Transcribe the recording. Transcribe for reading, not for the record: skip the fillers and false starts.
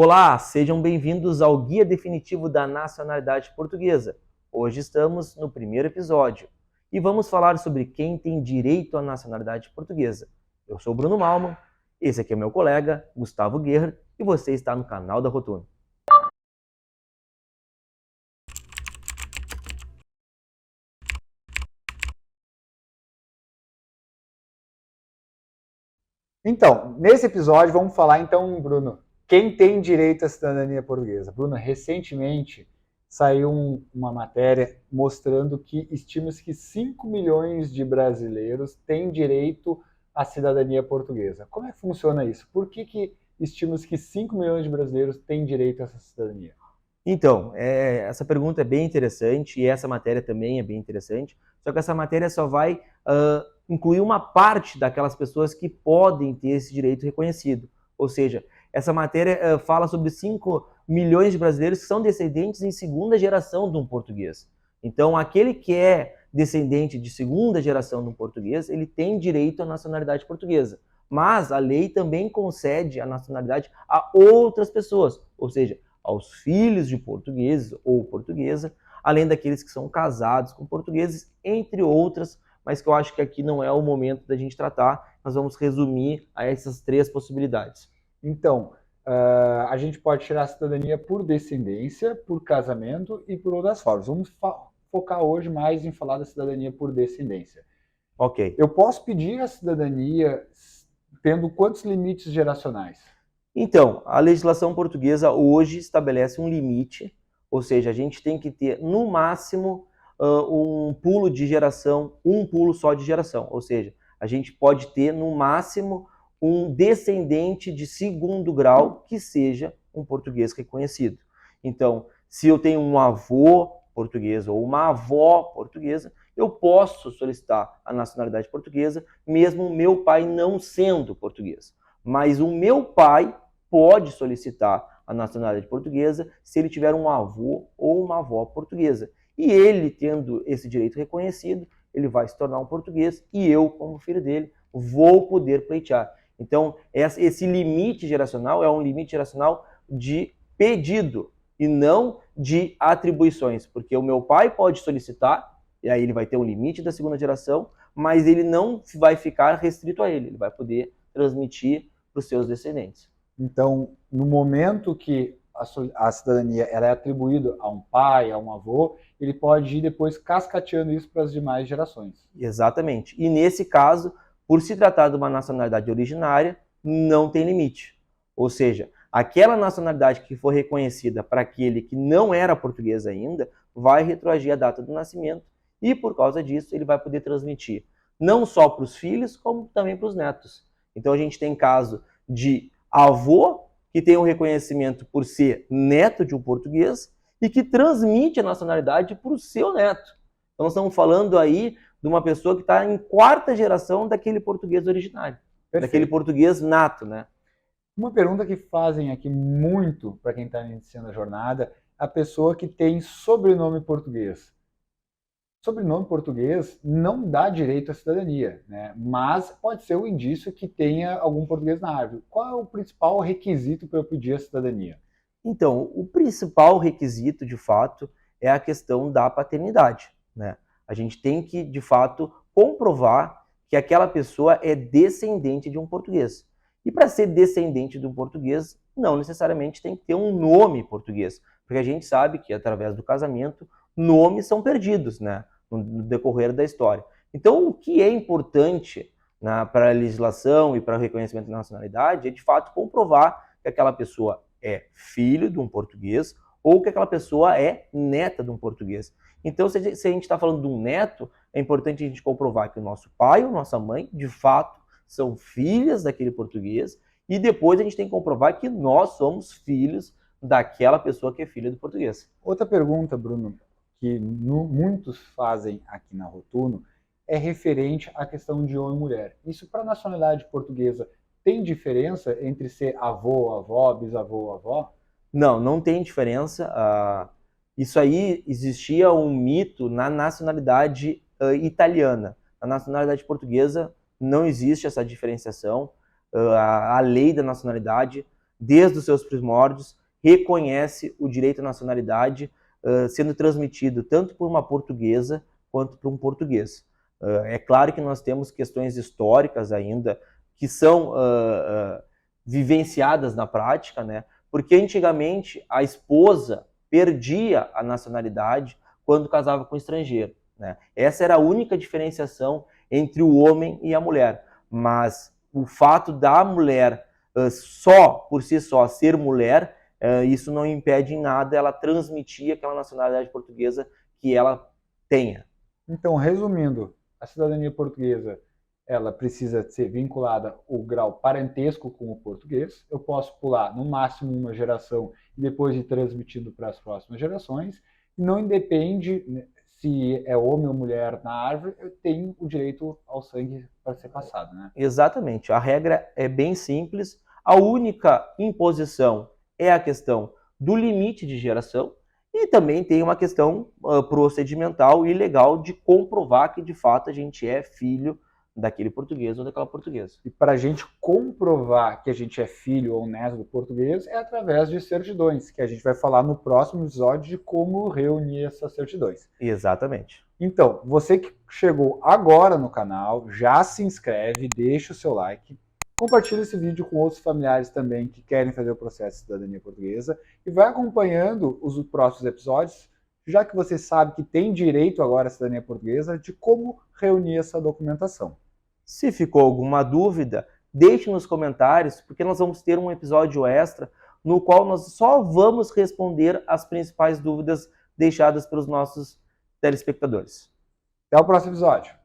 Olá, sejam bem-vindos ao Guia Definitivo da Nacionalidade Portuguesa. Hoje estamos no primeiro episódio e vamos falar sobre quem tem direito à nacionalidade portuguesa. Eu sou Bruno Malman, esse aqui é meu colega, Gustavo Guerra, e você está no canal da Rotuno. Então, nesse episódio vamos falar então, Bruno, quem tem direito à cidadania portuguesa. Bruno, recentemente saiu uma matéria mostrando que estima-se que 5 milhões de brasileiros têm direito à cidadania portuguesa. Como é que funciona isso? Por que estima-se que 5 milhões de brasileiros têm direito a essa cidadania? Então, essa pergunta é bem interessante e essa matéria também é bem interessante, só que essa matéria só vai incluir uma parte daquelas pessoas que podem ter esse direito reconhecido. Ou seja, essa matéria fala sobre 5 milhões de brasileiros que são descendentes em segunda geração de um português. Então, aquele que é descendente de segunda geração de um português, ele tem direito à nacionalidade portuguesa. Mas a lei também concede a nacionalidade a outras pessoas, ou seja, aos filhos de portugueses ou portuguesa, além daqueles que são casados com portugueses, entre outras, mas que eu acho que aqui não é o momento da gente tratar. Nós vamos resumir a essas três possibilidades. Então, a gente pode tirar a cidadania por descendência, por casamento e por outras formas. Vamos focar hoje mais em falar da cidadania por descendência. Ok. Eu posso pedir a cidadania tendo quantos limites geracionais? Então, a legislação portuguesa hoje estabelece um limite, ou seja, a gente tem que ter no máximo um pulo de geração, um pulo só de geração, ou seja, a gente pode ter no máximo um descendente de segundo grau que seja um português reconhecido. Então, se eu tenho um avô português ou uma avó portuguesa, eu posso solicitar a nacionalidade portuguesa, mesmo meu pai não sendo português. Mas o meu pai pode solicitar a nacionalidade portuguesa se ele tiver um avô ou uma avó portuguesa. E ele, tendo esse direito reconhecido, ele vai se tornar um português e eu, como filho dele, vou poder pleitear. Então, esse limite geracional é um limite geracional de pedido e não de atribuições, porque o meu pai pode solicitar, e aí ele vai ter um limite da segunda geração, mas ele não vai ficar restrito a ele vai poder transmitir para os seus descendentes. Então, no momento que a cidadania ela é atribuída a um pai, a um avô, ele pode ir depois cascateando isso para as demais gerações. Exatamente. E nesse caso, por se tratar de uma nacionalidade originária, não tem limite. Ou seja, aquela nacionalidade que for reconhecida para aquele que não era português ainda, vai retroagir a data do nascimento e, por causa disso, ele vai poder transmitir não só para os filhos, como também para os netos. Então, a gente tem caso de avô que tem um reconhecimento por ser neto de um português e que transmite a nacionalidade para o seu neto. Então, nós estamos falando aí de uma pessoa que está em quarta geração daquele português originário, Perfeito. daquele português nato, né? Uma pergunta que fazem aqui muito para quem está iniciando a jornada, a pessoa que tem sobrenome português. Sobrenome português não dá direito à cidadania, né? Mas pode ser um indício que tenha algum português na árvore. Qual é o principal requisito para eu pedir a cidadania? Então, o principal requisito, de fato, é a questão da paternidade, né? A gente tem que, de fato, comprovar que aquela pessoa é descendente de um português. E para ser descendente de um português, não necessariamente tem que ter um nome português, porque a gente sabe que, através do casamento, nomes são perdidos, né, no decorrer da história. Então, o que é importante, né, para a legislação e para o reconhecimento da nacionalidade é, de fato, comprovar que aquela pessoa é filho de um português ou que aquela pessoa é neta de um português. Então, se a gente está falando de um neto, é importante a gente comprovar que o nosso pai ou nossa mãe, de fato, são filhas daquele português e depois a gente tem que comprovar que nós somos filhos daquela pessoa que é filha do português. Outra pergunta, Bruno, que muitos fazem aqui na Rotuno, é referente à questão de homem e mulher. Isso para a nacionalidade portuguesa tem diferença entre ser avô, avó, bisavô, avó? Não, não tem diferença. Isso aí existia um mito na nacionalidade italiana. Na nacionalidade portuguesa não existe essa diferenciação. A lei da nacionalidade desde os seus primórdios, reconhece o direito à nacionalidade sendo transmitido tanto por uma portuguesa quanto por um português. É claro que nós temos questões históricas ainda que são vivenciadas na prática, né? Porque antigamente a esposa perdia a nacionalidade quando casava com um estrangeiro, né? Essa era a única diferenciação entre o homem e a mulher. Mas o fato da mulher só, por si só, ser mulher, isso não impede em nada ela transmitir aquela nacionalidade portuguesa que ela tenha. Então, resumindo, a cidadania portuguesa ela precisa ser vinculada ao grau parentesco com o português. Eu posso pular no máximo uma geração e depois ir transmitindo para as próximas gerações. E não independe se é homem ou mulher na árvore, eu tenho o direito ao sangue para ser passado, né? Exatamente. A regra é bem simples. A única imposição é a questão do limite de geração e também tem uma questão procedimental e legal de comprovar que de fato a gente é filho daquele português ou daquela portuguesa. E para a gente comprovar que a gente é filho ou neto do português é através de certidões, que a gente vai falar no próximo episódio de como reunir essas certidões. Exatamente. Então, você que chegou agora no canal, já se inscreve, deixa o seu like, compartilha esse vídeo com outros familiares também que querem fazer o processo de cidadania portuguesa e vai acompanhando os próximos episódios, já que você sabe que tem direito agora à cidadania portuguesa, de como reunir essa documentação. Se ficou alguma dúvida, deixe nos comentários, porque nós vamos ter um episódio extra no qual nós só vamos responder as principais dúvidas deixadas pelos nossos telespectadores. Até o próximo episódio.